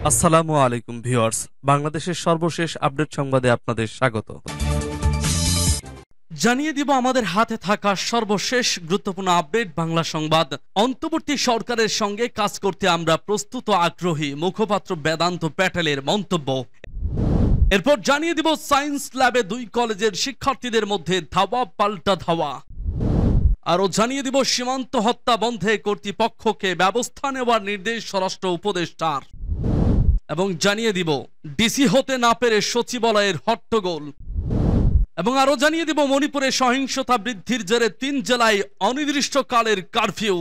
আসসালামু আলাইকুম ভিউয়ার্স, বাংলাদেশের সর্বশেষ আপডেট সংবাদে আপনাদের স্বাগত। জানিয়ে দিব আমাদের হাতে থাকা সর্বশেষ গুরুত্বপূর্ণ আপডেট বাংলা সংবাদ। অন্তর্বর্তী সরকারের সঙ্গে কাজ করতে আমরা প্রস্তুত ও আগ্রহী, মুখপাত্র বেদান্ত প্যাটেলের মন্তব্য। এরপর জানিয়ে দিব সায়েন্স ল্যাবে 2 কলেজের শিক্ষার্থীদের মধ্যে ধাওয়া পাল্টা ধাওয়া। আরও জানিয়ে দিব সীমান্ত হত্যা বন্ধে কর্তৃপক্ষকে ব্যবস্থা নেওয়ার নির্দেশ স্বরাষ্ট্র উপদেষ্টার। এবং জানিয়ে দিব ডিসি হতে না পেরে সচিবালয়ের হট্টগোল। এবং আরো জানিয়ে দিব মণিপুরে সহিংসতা বৃদ্ধির জেরে 3 জেলায় অনির্দিষ্টকালের কারফিউ।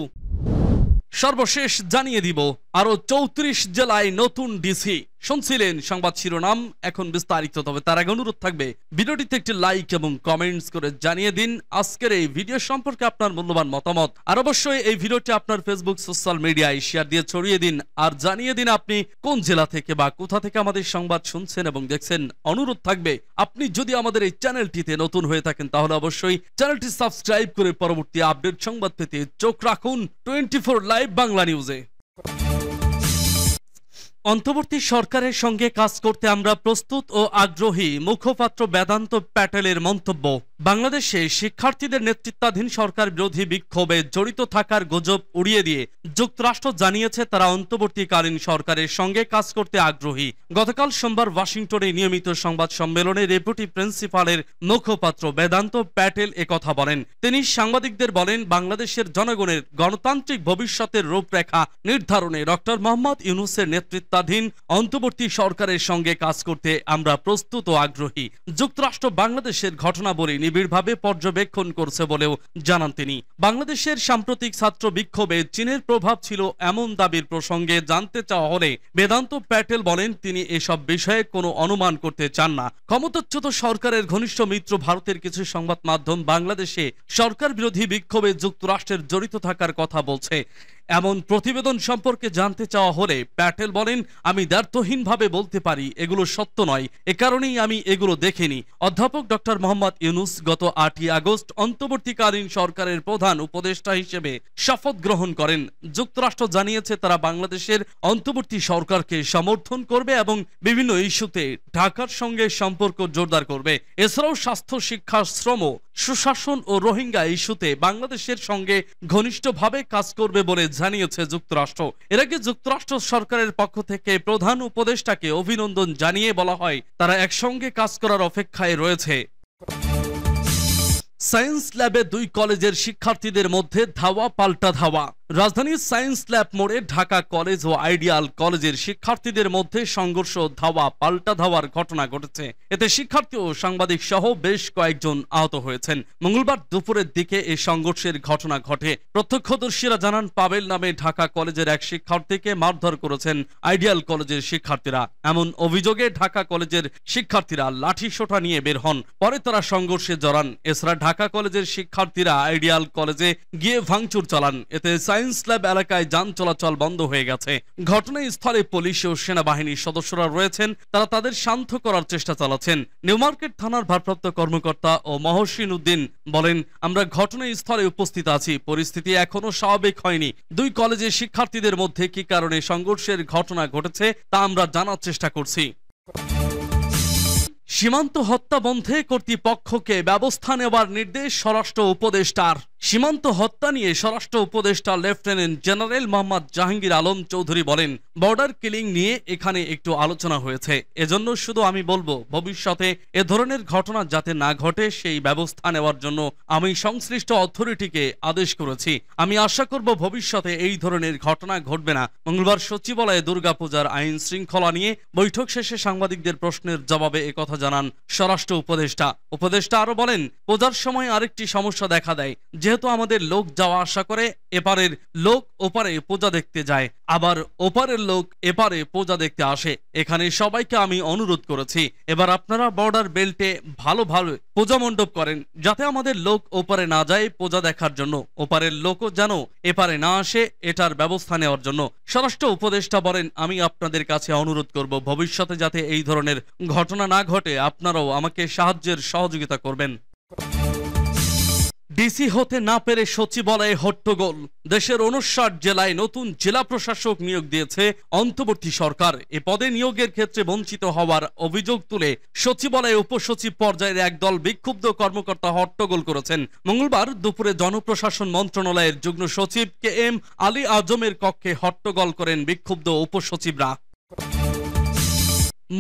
সর্বশেষ জানিয়ে দিব আরো 34 জেলায় নতুন ডিসি। শুনছিলেন সংবাদ শিরোনাম, এখন বিস্তারিত। তবে তার আগে অনুরোধ থাকবে ভিডিওটিতে একটি লাইক এবং কমেন্টস করে জানিয়ে দিন আজকের এই ভিডিও সম্পর্কে আপনার মূল্যবান মতামত। আর অবশ্যই এই ভিডিওটি আপনার ফেসবুক সোশ্যাল মিডিয়ায় শেয়ার দিয়ে ছড়িয়ে দিন। আর জানিয়ে দিন আপনি কোন জেলা থেকে বা কোথা থেকে আমাদের সংবাদ শুনছেন এবং দেখছেন। অনুরোধ থাকবে আপনি যদি আমাদের এই চ্যানেলটিতে নতুন হয়ে থাকেন তাহলে অবশ্যই চ্যানেলটি সাবস্ক্রাইব করে পরবর্তী আপডেট সংবাদ পেতে চোখ রাখুন 24 লাইভ বাংলা নিউজে। অন্তর্বর্তী সরকারের সঙ্গে কাজ করতে আমরা প্রস্তুত ও আগ্রহী, মুখপাত্র বেদান্ত প্যাটেলের মন্তব্য। বাংলাদেশে শিক্ষার্থীদের নেতৃত্বাধীন সরকার বিরোধী বিক্ষোভে জড়িত থাকার গুজব উড়িয়ে দিয়ে যুক্তরাষ্ট্র জানিয়েছে তারা অন্তর্বর্তীকালীন সরকারের সঙ্গে কাজ করতে আগ্রহী। গতকাল সোমবার ওয়াশিংটনে নিয়মিত সংবাদ সম্মেলনে ডেপুটি প্রিন্সিপালের মুখপাত্র বেদান্ত প্যাটেল একথা বলেন। তিনি সাংবাদিকদের বলেন, বাংলাদেশের জনগণের গণতান্ত্রিক ভবিষ্যতের রূপরেখা নির্ধারণে ডক্টর মোহাম্মদ ইউনূসের নেতৃত্বাধীন অন্তর্বর্তী সরকারের সঙ্গে কাজ করতে আমরা প্রস্তুত ও আগ্রহী। যুক্তরাষ্ট্র বাংলাদেশের ঘটনাবলী নিবিড়ভাবে পর্যবেক্ষণ করছে বলেও জানান তিনি। বাংলাদেশের সাম্প্রতিক ছাত্র বিক্ষোভে চীনের প্রভাব ছিল এমন দাবির প্রসঙ্গে জানতে চাওয়া হলে বেদান্ত প্যাটেল বলেন তিনি এসব বিষয়ে কোনো অনুমান করতে চান না। ক্ষমতাচ্যুত সরকারের ঘনিষ্ঠ মিত্র ভারতের কিছু সংবাদ মাধ্যম বাংলাদেশে সরকার বিরোধী বিক্ষোভে যুক্তরাষ্ট্রের জড়িত থাকার কথা বলছে। এমন প্রতিবেদন সম্পর্কে জানতে চাওয়া হলে প্যাটেল বলেন, আমি দ্ব্যর্থহীনভাবে বলতে পারি এগুলো সত্য নয়, এ কারণেই আমি এগুলো দেখিনি। অধ্যাপক ডক্টর মোহাম্মদ ইউনূস গত 8ই আগস্ট অন্তর্বর্তীকালীন সরকারের প্রধান উপদেষ্টা হিসেবে শপথ গ্রহণ করেন। যুক্তরাষ্ট্র জানিয়েছে তারা বাংলাদেশের অন্তর্বর্তী সরকারকে সমর্থন করবে এবং বিভিন্ন ইস্যুতে ঢাকার সঙ্গে সম্পর্ক জোরদার করবে। এছাড়াও স্বাস্থ্য, শিক্ষা, শ্রম, সুশাসন ও রোহিঙ্গা ইস্যুতে বাংলাদেশের সঙ্গে ঘনিষ্ঠভাবে কাজ করবে বলে জানিয়েছে যুক্তরাষ্ট্র। এর আগে যুক্তরাষ্ট্র সরকারের পক্ষ থেকে প্রধান উপদেষ্টাকে অভিনন্দন জানিয়ে বলা হয় তারা একসঙ্গে কাজ করার অপেক্ষায় রয়েছে। সায়েন্স ল্যাবে 2 কলেজের শিক্ষার্থীদের মধ্যে ধাওয়া পাল্টা ধাওয়া। রাজধানীর সায়েন্স ল্যাব মোড়ে ঢাকা কলেজ ও আইডিয়াল কলেজের শিক্ষার্থীদের মধ্যে সংঘর্ষ, ধাওয়া পাল্টা ধাওয়ার ঘটনা ঘটেছে। এতে শিক্ষার্থী ও সাংবাদিক সহ বেশ কয়েকজন আহত হয়েছেন। মঙ্গলবার দুপুরের দিকে এই সংঘর্ষের ঘটনা ঘটে। প্রত্যক্ষদর্শীরা জানান, পাবেল নামে ঢাকা কলেজের এক শিক্ষার্থীকে মারধর করেছেন আইডিয়াল কলেজের শিক্ষার্থীরা। এমন অভিযোগে ঢাকা কলেজের শিক্ষার্থীরা লাঠিসোঁটা নিয়ে বের হন। পরে তারা সংঘর্ষে জড়ান। এছাড়া ঢাকা কলেজের শিক্ষার্থীরা আইডিয়াল কলেজে গিয়ে ভাঙচুর চালান। এতে সায়েন্স ল্যাব এলাকায় যান চলাচল বন্ধ হয়ে গেছে। ঘটনাস্থলে পুলিশ ও সেনাবাহিনীর সদস্যরা রয়েছেন, তারা তাদের শান্ত করার চেষ্টা চালাচ্ছেন। নিউমার্কেট থানার ভারপ্রাপ্ত কর্মকর্তা ও মহসিন উদ্দিন বলেন, আমরা ঘটনাস্থলে উপস্থিত আছি, পরিস্থিতি এখনো স্বাভাবিক হয়নি। 2 কলেজের শিক্ষার্থীদের মধ্যে কি কারণে সংঘর্ষের ঘটনা ঘটেছে তা আমরা জানার চেষ্টা করছি। সীমান্ত হত্যা বন্ধে কর্তৃপক্ষকে ব্যবস্থা নেওয়ার নির্দেশ স্বরাষ্ট্র উপদেষ্টার। সীমান্ত হত্যা নিয়ে স্বরাষ্ট্র উপদেষ্টা লেফটেন্যান্ট জেনারেল মোহাম্মদ জাহাঙ্গীর আলম চৌধুরী বলেন, বর্ডার কিলিং নিয়ে এখানে একটু আলোচনা হয়েছে। এজন্য শুধু আমি বলবো, ভবিষ্যতে এ ধরনের ঘটনা যাতে না ঘটে সেই ব্যবস্থা নেওয়ার জন্য আমি সংশ্লিষ্ট অথরিটিকে আদেশ করেছি। আমি আশা করব ভবিষ্যতে এই ধরনের ঘটনা ঘটবে না। মঙ্গলবার সচিবালয়ে দুর্গাপূজার আইন শৃঙ্খলা নিয়ে বৈঠক শেষে সাংবাদিকদের প্রশ্নের জবাবে একথা জানান স্বরাষ্ট্র উপদেষ্টা। উপদেষ্টা আরো বলেন, পূজার সময় আরেকটি সমস্যা দেখা দেয়। যেহেতু আমাদের লোক যাওয়া আসা করে, এপারের লোক ওপারে পূজা দেখতে যায়, আবার ওপারের লোক এপারে পূজা দেখতে আসে। এখানে সবাইকে আমি অনুরোধ করেছি, এবার আপনারা বর্ডার বেল্টে ভালো পূজা মণ্ডপ করেন, যাতে আমাদের লোক ওপারে না যায় পূজা দেখার জন্য, ওপারের লোকও যেন এপারে না আসে, এটার ব্যবস্থা নেওয়ার জন্য। স্বরাষ্ট্র উপদেষ্টা বলেন, আমি আপনাদের কাছে অনুরোধ করব, ভবিষ্যতে যাতে এই ধরনের ঘটনা না ঘটে আপনারাও আমাকে সাহায্যের সহযোগিতা করবেন। ডিসি হতে না পেরে সচিবালয়ে হট্টগোল। দেশের ৫৯ জেলায় নতুন জেলা প্রশাসক নিয়োগ দিয়েছে অন্তর্বর্তী সরকার। এ পদে নিয়োগের ক্ষেত্রে বঞ্চিত হওয়ার অভিযোগ তুলে সচিবালয়ে উপসচিব পর্যায়ের একদল বিক্ষুব্ধ কর্মকর্তা হট্টগোল করেছেন। মঙ্গলবার দুপুরে জনপ্রশাসন মন্ত্রণালয়ের যুগ্ম সচিব KM আলী আজমের কক্ষে হট্টগোল করেন বিক্ষুব্ধ উপসচিবরা।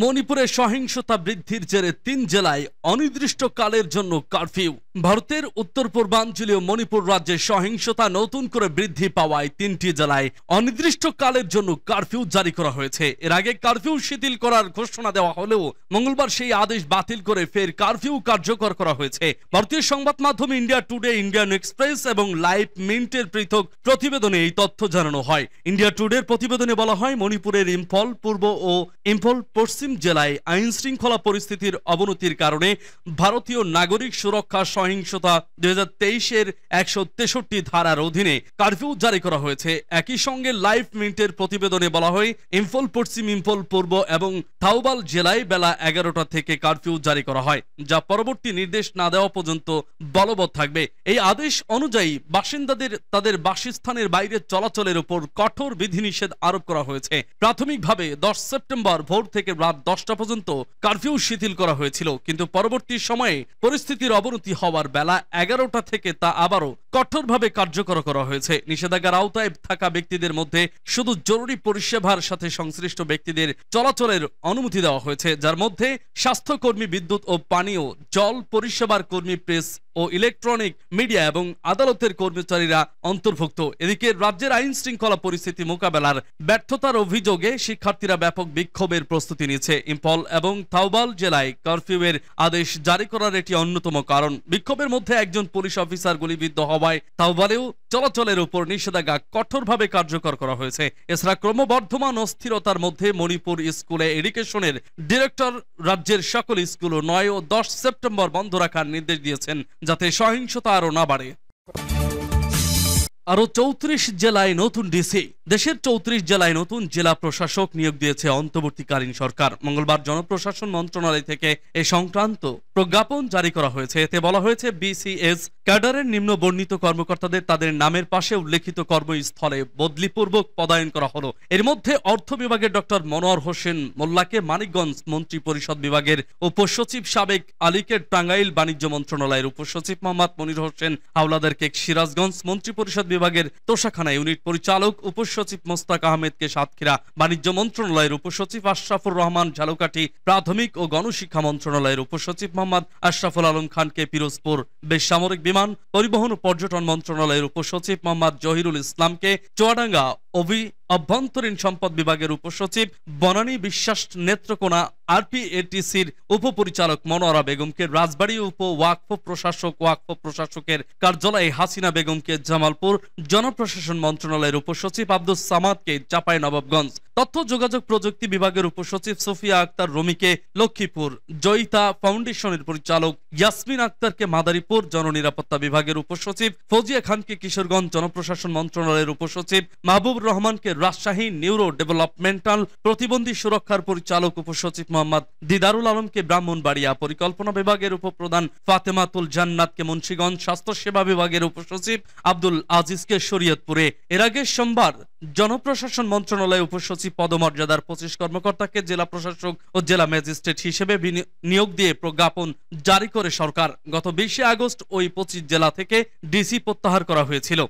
মণিপুরে সহিংসতা বৃদ্ধির জেরে ৩ জেলায় অনির্দিষ্টকালের জন্য কারফিউ। ভারতের উত্তর পূর্বাঞ্চলীয় মণিপুর রাজ্যে সহিংসতা নতুন করে বৃদ্ধি পাওয়ায় ৩টি জেলায় অনির্দিষ্টকালের জন্য কারফিউ জারি করা হয়েছে। এর আগে কারফিউ শিথিল করার ঘোষণা দেওয়া হলেও মঙ্গলবার সেই আদেশ বাতিল করে ফের কারফিউ কার্যকর করা হয়েছে। ভারতীয় সংবাদ মাধ্যম ইন্ডিয়া টুডে, ইন্ডিয়ান এক্সপ্রেস এবং লাইভ মিন্টের পৃথক প্রতিবেদনে এই তথ্য জানানো হয়। ইন্ডিয়া টুডের প্রতিবেদনে বলা হয়, মণিপুরের ইম্ফল পূর্ব ও ইম্ফল পশ্চিম জেলায় আইন শৃঙ্খলা পরিস্থিতির অবনতির কারণে ভারতীয় নাগরিক সুরক্ষা সহিংসতা 2023-এর 163 ধারার অধীনে কারফিউ জারি করা হয়েছে। একই সঙ্গে লাইভ মিন্টের প্রতিবেদনে বলা হয়, ইম্ফল পশ্চিম, ইম্ফল পূর্ব এবং থাউবাল জেলায় বেলা 11টা থেকে কারফিউ জারি করা হয়, যা পরবর্তী নির্দেশ না দেওয়া পর্যন্ত বলবৎ থাকবে। এই আদেশ অনুযায়ী বাসিন্দাদের তাদের বাসস্থানের বাইরে চলাচলের উপর কঠোর বিধিনিষেধ আরোপ করা হয়েছে। প্রাথমিকভাবে 10 সেপ্টেম্বর ভোর থেকে রাত 10টা পর্যন্ত কারফিউ শিথিল করা হয়েছিল, কিন্তু পরবর্তী সময়ে পরিস্থিতির অবনতি হওয়ার বেলা 11টা থেকে তা আবারও কঠোরভাবে কার্যকর করা হয়েছে। নিষেধাজ্ঞার আওতায় থাকা ব্যক্তিদের মধ্যে শুধু জরুরি পরিষেবার সাথে সংশ্লিষ্ট ব্যক্তিদের চলাচলের অনুমতি দেওয়া হয়েছে, যার মধ্যে স্বাস্থ্যকর্মী, বিদ্যুৎ ও পানীয় জল পরিষেবার কর্মী, প্রেস ও ইলেকট্রনিক মিডিয়া এবং আদালতের কর্মচারীরা অন্তর্ভুক্ত। এদিকে রাজ্যের আইন শৃঙ্খলা পরিস্থিতি মোকাবেলার ব্যর্থতার অভিযোগে শিক্ষার্থীরা ব্যাপক বিক্ষোভের প্রস্তুতি নিচ্ছে। ইম্ফল এবং থাউবাল জেলায় কারফিউয়ের আদেশ জারি করার এটি অন্যতম কারণ। বিক্ষোভের মধ্যে একজন পুলিশ অফিসার গুলিবিদ্ধ হওয়ায় থাউবালেও চলাচলের উপর নিষেধাজ্ঞা কঠোরভাবে কার্যকর করা হয়েছে। এছাড়া ক্রমবর্ধমান অস্থিরতার মধ্যে মণিপুর স্কুলে এডুকেশনের ডিরেক্টর রাজ্যের সকল স্কুল 9 ও 10 সেপ্টেম্বর বন্ধ রাখার নির্দেশ দিয়েছেন, যাতে সহিংসতা আরও না বাড়ে। আরো 34 জেলায় নতুন ডিসি। দেশের 34 জেলায় নতুন জেলা প্রশাসক নিয়োগ দিয়েছে অন্তর্বর্তীকালীন সরকার। মঙ্গলবার জনপ্রশাসন মন্ত্রণালয় থেকে এ সংক্রান্ত প্রজ্ঞাপন জারি করা হয়েছে। এতে বলা হয়েছে, BCS ক্যাডারের নিম্ন বর্ণিত কর্মকর্তাদের তাদের নামের পাশে উল্লেখিত কর্মস্থলে বদলিপূর্বক পদায়ন করা হলো। এর মধ্যে অর্থ বিভাগের ডক্টর মনোয়ার হোসেন মোল্লাকে মানিকগঞ্জ মন্ত্রী পরিষদ বিভাগের উপসচিব, সাবেক আলীকে টাঙ্গাইল বাণিজ্য মন্ত্রণালয়ের উপসচিব, মোহাম্মদ মনির হোসেন হাওলাদারকে সিরাজগঞ্জ মন্ত্রী পরিষদ বিভাগের তোষাখানা ইউনিট পরিচালক, উপসচিব মোস্তাক আহমেদকে সাতক্ষীরা বাণিজ্য মন্ত্রণালয়ের উপসচিব, আশরাফুর রহমান ঝালকাঠি প্রাথমিক ও গণশিক্ষা মন্ত্রণালয়ের উপসচিব, মোহাম্মদ আশরাফুল আলম খানকে পিরোজপুর বেসামরিক বিমান পরিবহন ও পর্যটন মন্ত্রণালয়ের উপসচিব, মোহাম্মদ জহিরুল ইসলামকে চুয়াডাঙ্গা অভ্যন্তরীণ সম্পদ বিভাগের উপসচিব, বনানী বিশ্বাস নেত্রকোনা RPATCর উপপরিচালক মনোয়ারা বেগমকে রাজবাড়ী উপ ওয়াকফ প্রশাসকের কার্যালয়ে, হাসিনা বেগমকে জামালপুর জনপ্রশাসন মন্ত্রণালয়ের উপসচিব, আব্দুস সামাদকে চাঁপাইনবাবগঞ্জ তথ্য যোগাযোগ প্রযুক্তি বিভাগের উপসচিব, সোফিয়া আক্তার রমিকে লক্ষ্মীপুর জয়িতা ফাউন্ডেশনের পরিচালক, ইয়াসমিন আক্তারকে মাদারীপুর জননিরাপত্তা বিভাগের উপসচিব, ফৌজিয়া খানকে কিশোরগঞ্জ জনপ্রশাসন মন্ত্রণালয়ের উপসচিব, মাহবুব রহমানকে রাজশাহী নিউরো ডেভেলপমেন্টাল প্রতিবন্ধী সুরক্ষার পরিচালক উপসচিব, মোহাম্মদ দিদারুল আলমকে ব্রাহ্মণবাড়িয়া পরিকল্পনা বিভাগের উপপ্রধান, ফাতেমাতুল জান্নাতকে মুন্সিগঞ্জ স্বাস্থ্যসেবা বিভাগের উপসচিব, আব্দুল আজিজকে শরীয়তপুরে। এর আগে সোমবার জনপ্রশাসন মন্ত্রণালয়ে উপসচিব পদমর্যাদার 25 কর্মকর্তাকে জেলা প্রশাসক ও জেলা ম্যাজিস্ট্রেট হিসেবে নিয়োগ দিয়ে প্রজ্ঞাপন জারি করে সরকার। গত 20 আগস্ট ওই 25 জেলা থেকে ডিসি প্রত্যাহার করা হয়েছিল।